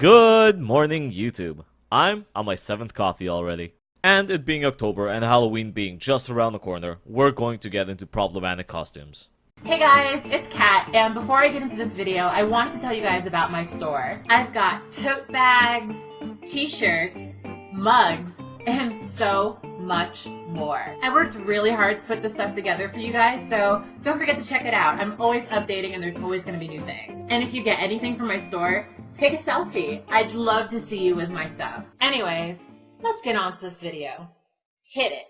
Good morning, YouTube. I'm on my 7th coffee already. And it being October and Halloween being just around the corner, we're going to get into problematic costumes. Hey guys, it's Kat, and before I get into this video, I wanted to tell you guys about my store. I've got tote bags, t-shirts, mugs, and so much more. I worked really hard to put this stuff together for you guys, so don't forget to check it out. I'm always updating and there's always going to be new things. And if you get anything from my store, take a selfie. I'd love to see you with my stuff. Anyways, let's get on to this video. Hit it.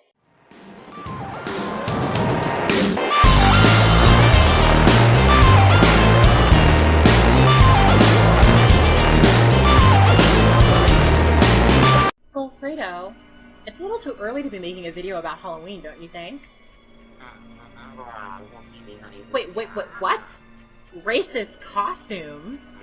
Fredo, it's a little too early to be making a video about Halloween, don't you think? Wait, what? Racist costumes?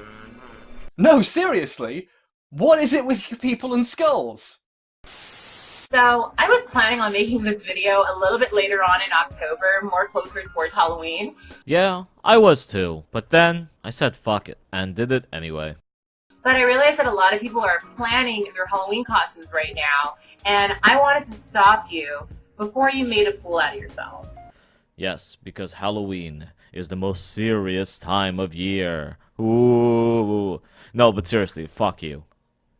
No, seriously? What is it with you people and skulls? So, I was planning on making this video a little bit later on in October, more closer towards Halloween. Yeah, I was too, but then I said fuck it, and did it anyway. But I realized that a lot of people are planning their Halloween costumes right now, and I wanted to stop you before you made a fool out of yourself. Yes, because Halloween is the most serious time of year. Ooh. No, but seriously, fuck you.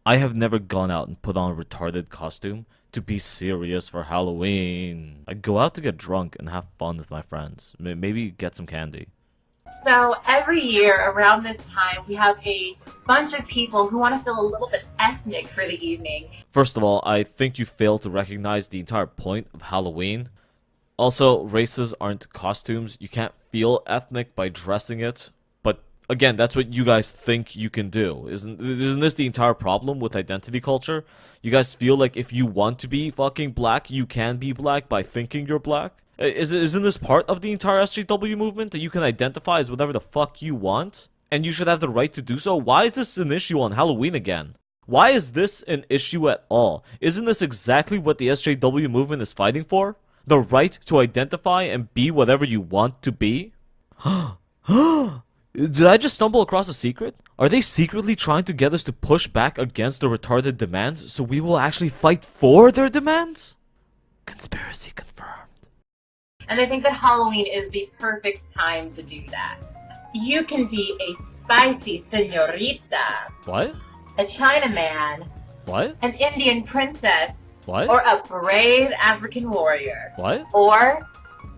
I have never gone out and put on a retarded costume to be serious for Halloween. I go out to get drunk and have fun with my friends. Maybe get some candy. So every year around this time, we have a bunch of people who want to feel a little bit ethnic for the evening. First of all, I think you fail to recognize the entire point of Halloween. Also, races aren't costumes. You can't feel ethnic by dressing it. But again, that's what you guys think you can do. Isn't this the entire problem with identity culture? You guys feel like if you want to be fucking black, you can be black by thinking you're black? Isn't this part of the entire SJW movement, that you can identify as whatever the fuck you want? And you should have the right to do so? Why is this an issue on Halloween again? Why is this an issue at all? Isn't this exactly what the SJW movement is fighting for? The right to identify and be whatever you want to be? Did I just stumble across a secret? Are they secretly trying to get us to push back against the retarded demands so we will actually fight for their demands? Conspiracy confirmed. And I think that Halloween is the perfect time to do that. You can be a spicy señorita. What? A Chinaman. What? An Indian princess. What? Or a brave African warrior. What? Or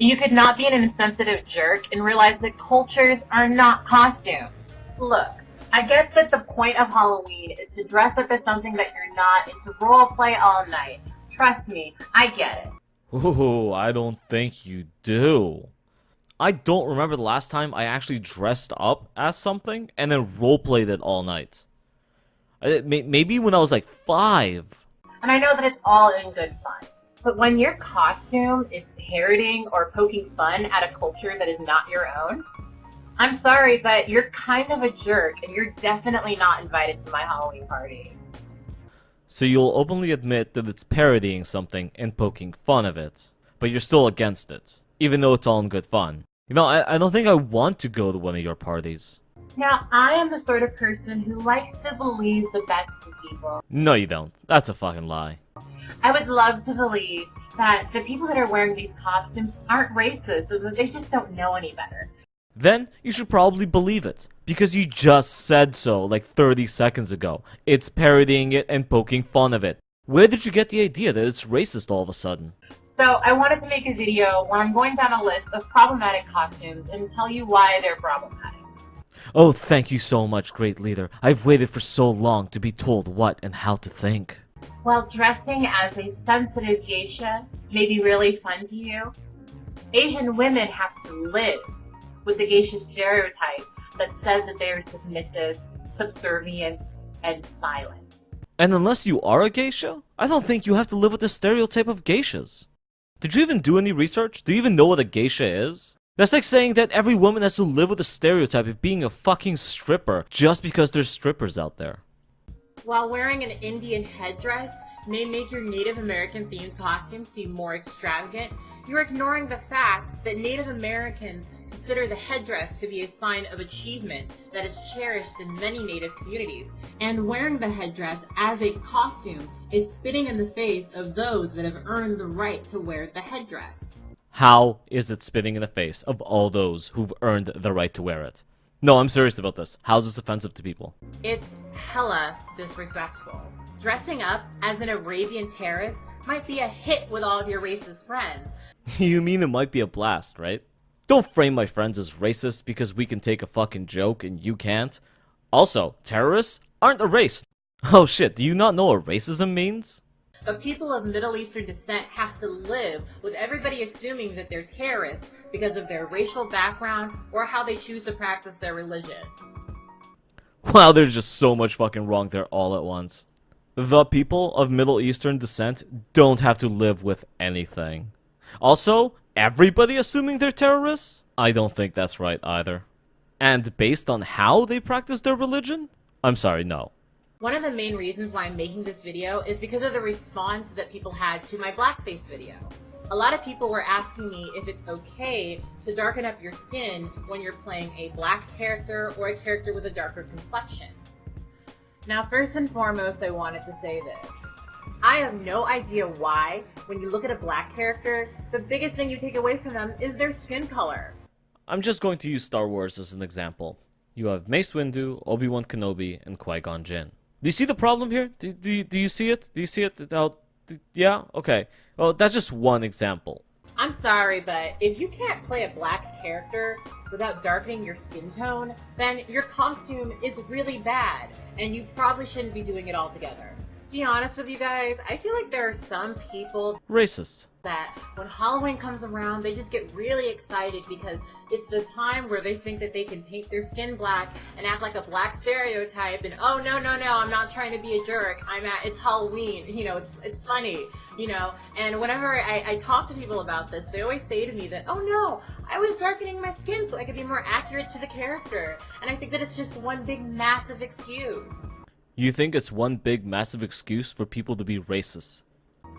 you could not be an insensitive jerk and realize that cultures are not costumes. Look, I get that the point of Halloween is to dress up as something that you're not and to role play all night. Trust me, I get it. Ooh, I don't think you do. I don't remember the last time I actually dressed up as something and then roleplayed it all night. Maybe when I was like 5. And I know that it's all in good fun. But when your costume is parroting or poking fun at a culture that is not your own, I'm sorry, but you're kind of a jerk and you're definitely not invited to my Halloween party. So you'll openly admit that it's parodying something and poking fun of it, but you're still against it, even though it's all in good fun. You know, I don't think I want to go to one of your parties. Now, I am the sort of person who likes to believe the best in people. No, you don't. That's a fucking lie. I would love to believe that the people that are wearing these costumes aren't racist and that they just don't know any better. Then you should probably believe it, because you just said so like 30 seconds ago. It's parodying it and poking fun of it. Where did you get the idea that it's racist all of a sudden? So I wanted to make a video where I'm going down a list of problematic costumes and tell you why they're problematic. Oh, thank you so much, great leader. I've waited for so long to be told what and how to think. While dressing as a sensitive geisha may be really fun to you, Asian women have to live with the geisha stereotype that says that they are submissive, subservient, and silent. And unless you are a geisha, I don't think you have to live with the stereotype of geishas. Did you even do any research? Do you even know what a geisha is? That's like saying that every woman has to live with the stereotype of being a fucking stripper just because there's strippers out there. While wearing an Indian headdress may make your Native American themed costume seem more extravagant, you're ignoring the fact that Native Americans consider the headdress to be a sign of achievement that is cherished in many Native communities, and wearing the headdress as a costume is spitting in the face of those that have earned the right to wear the headdress. How is it spitting in the face of all those who've earned the right to wear it? No, I'm serious about this. How's this offensive to people? It's hella disrespectful. Dressing up as an Arabian terrorist might be a hit with all of your racist friends. You mean it might be a blast, right? Don't frame my friends as racist because we can take a fucking joke and you can't. Also, terrorists aren't a race. Oh shit, do you not know what racism means? But people of Middle Eastern descent have to live with everybody assuming that they're terrorists because of their racial background or how they choose to practice their religion. Wow, there's just so much fucking wrong there all at once. The people of Middle Eastern descent don't have to live with anything. Also, everybody assuming they're terrorists? I don't think that's right either. And based on how they practice their religion? I'm sorry, no. One of the main reasons why I'm making this video is because of the response that people had to my blackface video. A lot of people were asking me if it's okay to darken up your skin when you're playing a black character or a character with a darker complexion. Now, first and foremost, I wanted to say this. I have no idea why, when you look at a black character, the biggest thing you take away from them is their skin color. I'm just going to use Star Wars as an example. You have Mace Windu, Obi-Wan Kenobi, and Qui-Gon Jinn. Do you see the problem here? Do you see it? Do you see it? Yeah? Okay. Well, that's just one example. I'm sorry, but if you can't play a black character without darkening your skin tone, then your costume is really bad, and you probably shouldn't be doing it altogether. To be honest with you guys, I feel like there are some people Racist. that when Halloween comes around, they just get really excited because it's the time where they think that they can paint their skin black and act like a black stereotype and, oh, no, I'm not trying to be a jerk. It's Halloween, it's funny, and whenever I talk to people about this, they always say to me that, oh no, I was darkening my skin so I could be more accurate to the character, and I think that it's just one big massive excuse. You think it's one big massive excuse for people to be racist?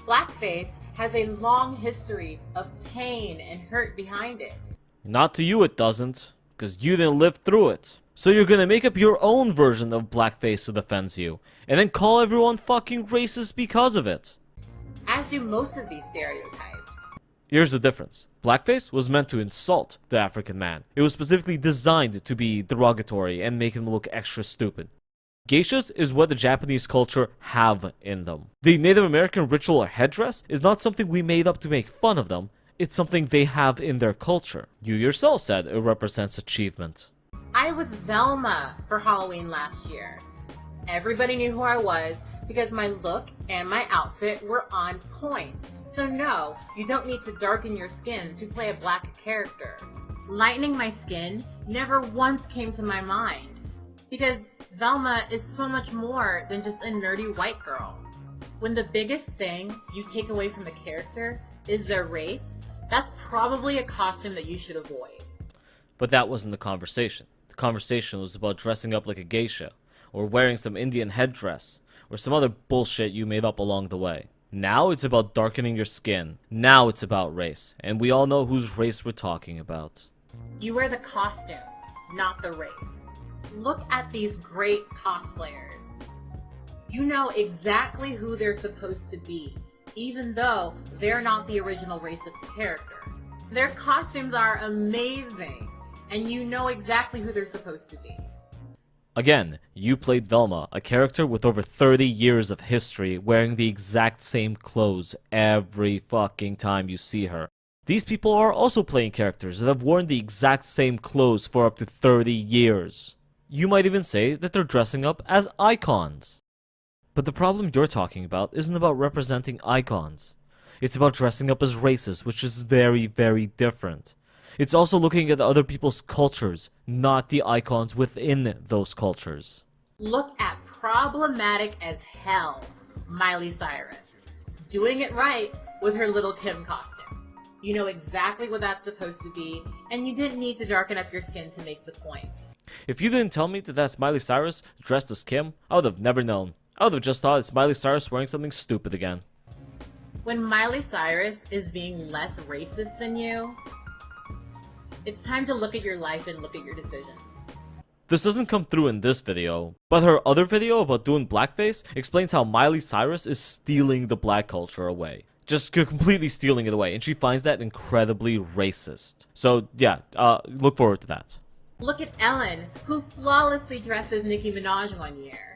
Blackface has a long history of pain and hurt behind it. Not to you it doesn't, because you didn't live through it. So you're gonna make up your own version of blackface that offends you, and then call everyone fucking racist because of it. As do most of these stereotypes. Here's the difference. Blackface was meant to insult the African man. It was specifically designed to be derogatory and make him look extra stupid. Geishas is what the Japanese culture have in them. The Native American ritual or headdress is not something we made up to make fun of them, it's something they have in their culture. You yourself said it represents achievement. I was Velma for Halloween last year. Everybody knew who I was because my look and my outfit were on point. So no, you don't need to darken your skin to play a black character. Lightening my skin never once came to my mind. Because Velma is so much more than just a nerdy white girl. When the biggest thing you take away from a character is their race, that's probably a costume that you should avoid. But that wasn't the conversation. The conversation was about dressing up like a geisha, or wearing some Indian headdress, or some other bullshit you made up along the way. Now it's about darkening your skin. Now it's about race, and we all know whose race we're talking about. You wear the costume, not the race. Look at these great cosplayers. You know exactly who they're supposed to be, even though they're not the original race of the character. Their costumes are amazing, and you know exactly who they're supposed to be. Again, you played Velma, a character with over 30 years of history, wearing the exact same clothes every fucking time you see her. These people are also playing characters that have worn the exact same clothes for up to 30 years. You might even say that they're dressing up as icons. But the problem you're talking about isn't about representing icons. It's about dressing up as races, which is very, very different. It's also looking at other people's cultures, not the icons within those cultures. Look at problematic as hell, Miley Cyrus. Doing it right with her Little Kim costume. You know exactly what that's supposed to be, and you didn't need to darken up your skin to make the point. If you didn't tell me that that's Miley Cyrus dressed as Kim, I would have never known. I would have just thought it's Miley Cyrus wearing something stupid again. When Miley Cyrus is being less racist than you, It's time to look at your life and look at your decisions. This doesn't come through in this video, but her other video about doing blackface explains how Miley Cyrus is stealing the black culture away. Just completely stealing it away, and she finds that incredibly racist. So yeah, look forward to that. Look at Ellen, who flawlessly dresses Nicki Minaj one year.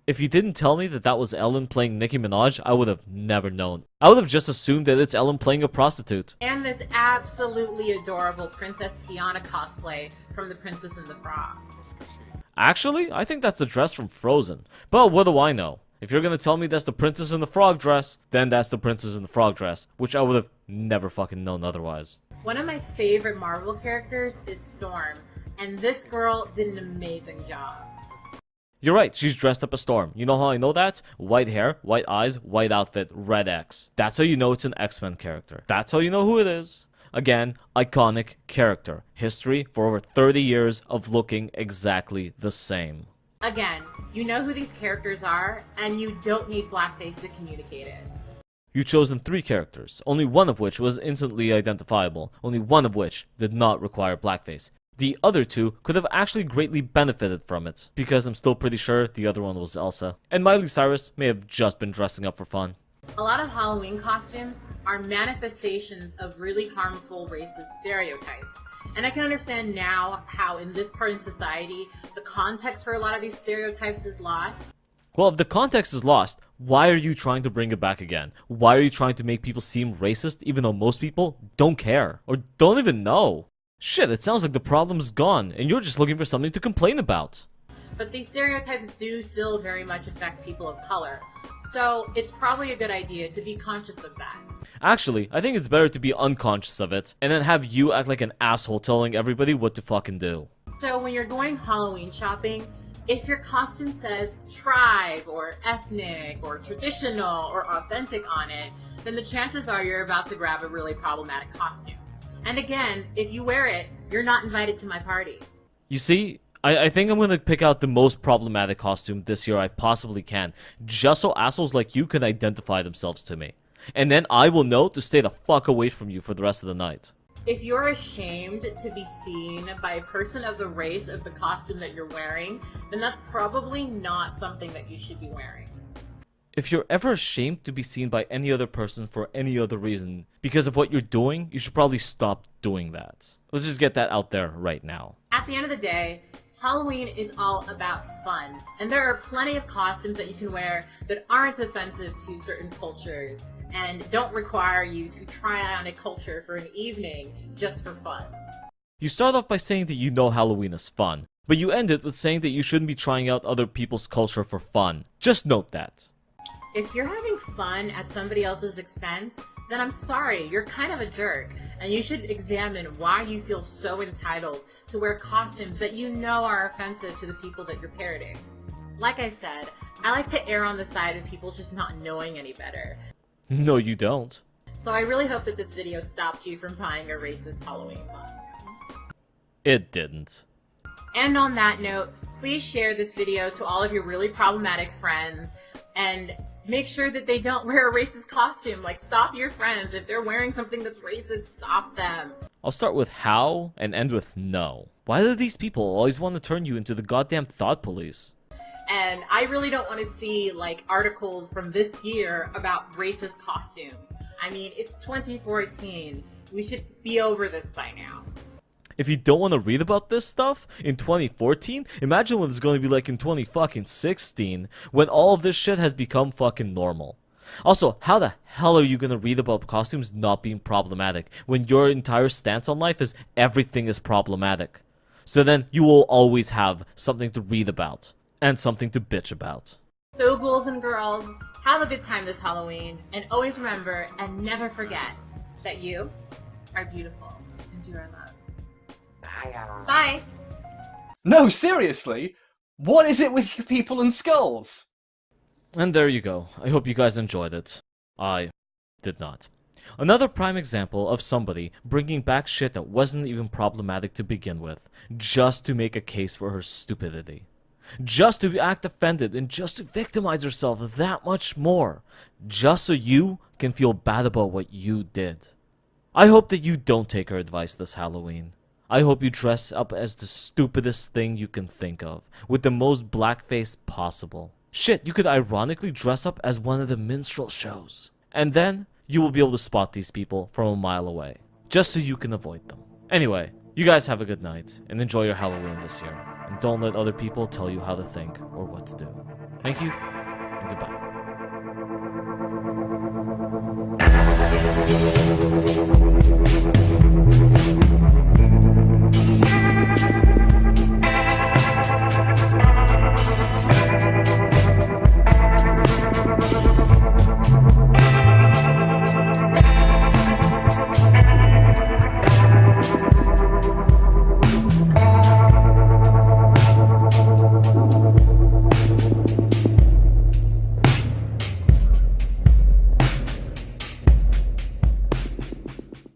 If you didn't tell me that that was Ellen playing Nicki Minaj, I would have never known. I would have just assumed that it's Ellen playing a prostitute. And this absolutely adorable Princess Tiana cosplay from The Princess and the Frog. Actually, I think that's the dress from Frozen. But what do I know? If you're gonna tell me that's the Princess and the Frog dress, then that's the Princess and the Frog dress, which I would have never fucking known otherwise. One of my favorite Marvel characters is Storm, and this girl did an amazing job. You're right, she's dressed up as Storm. You know how I know that? White hair, white eyes, white outfit, red X. That's how you know it's an X-Men character. That's how you know who it is. Again, iconic character. History for over 30 years of looking exactly the same. Again, you know who these characters are, and you don't need blackface to communicate it. You've chosen 3 characters, only one of which was instantly identifiable, only one of which did not require blackface. The other 2 could have actually greatly benefited from it, because I'm still pretty sure the other one was Elsa. And Miley Cyrus may have just been dressing up for fun. A lot of Halloween costumes are manifestations of really harmful racist stereotypes. And I can understand now how in this part in society, the context for a lot of these stereotypes is lost. Well, if the context is lost, why are you trying to bring it back again? Why are you trying to make people seem racist even though most people don't care or don't even know? Shit, it sounds like the problem's gone and you're just looking for something to complain about. But these stereotypes do still very much affect people of color. So it's probably a good idea to be conscious of that. Actually, I think it's better to be unconscious of it and then have you act like an asshole telling everybody what to fucking do. So when you're going Halloween shopping, if your costume says tribe or ethnic or traditional or authentic on it, then the chances are you're about to grab a really problematic costume. And again, if you wear it, you're not invited to my party. You see, I think I'm gonna pick out the most problematic costume this year I possibly can, just so assholes like you can identify themselves to me. And then I will know to stay the fuck away from you for the rest of the night. If you're ashamed to be seen by a person of the race of the costume that you're wearing, then that's probably not something that you should be wearing. If you're ever ashamed to be seen by any other person for any other reason because of what you're doing, you should probably stop doing that. Let's just get that out there right now. At the end of the day, Halloween is all about fun, and there are plenty of costumes that you can wear that aren't offensive to certain cultures and don't require you to try on a culture for an evening just for fun. You start off by saying that you know Halloween is fun, but you end it with saying that you shouldn't be trying out other people's culture for fun. Just note that. If you're having fun at somebody else's expense, then I'm sorry, you're kind of a jerk, and you should examine why you feel so entitled to wear costumes that you know are offensive to the people that you're parroting. Like I said, I like to err on the side of people just not knowing any better. No, you don't. So I really hope that this video stopped you from buying a racist Halloween costume. It didn't. And on that note, please share this video to all of your really problematic friends, and make sure that they don't wear a racist costume. Like, stop your friends. If they're wearing something that's racist, stop them. I'll start with how and end with no. Why do these people always want to turn you into the goddamn thought police? And I really don't want to see, like, articles from this year about racist costumes. I mean, it's 2014. We should be over this by now. If you don't want to read about this stuff in 2014, imagine what it's going to be like in 2016 when all of this shit has become fucking normal. Also, how the hell are you going to read about costumes not being problematic when your entire stance on life is everything is problematic? So then you will always have something to read about and something to bitch about. So ghouls and girls, have a good time this Halloween, and always remember and never forget that you are beautiful and you are loved. Bye! No, seriously? What is it with you people and skulls? And there you go. I hope you guys enjoyed it. I did not. Another prime example of somebody bringing back shit that wasn't even problematic to begin with, just to make a case for her stupidity. Just to act offended and just to victimize herself that much more. Just so you can feel bad about what you did. I hope that you don't take her advice this Halloween. I hope you dress up as the stupidest thing you can think of, with the most blackface possible. Shit, you could ironically dress up as one of the minstrel shows. And then, you will be able to spot these people from a mile away, just so you can avoid them. Anyway, you guys have a good night, and enjoy your Halloween this year. And don't let other people tell you how to think or what to do. Thank you, and goodbye.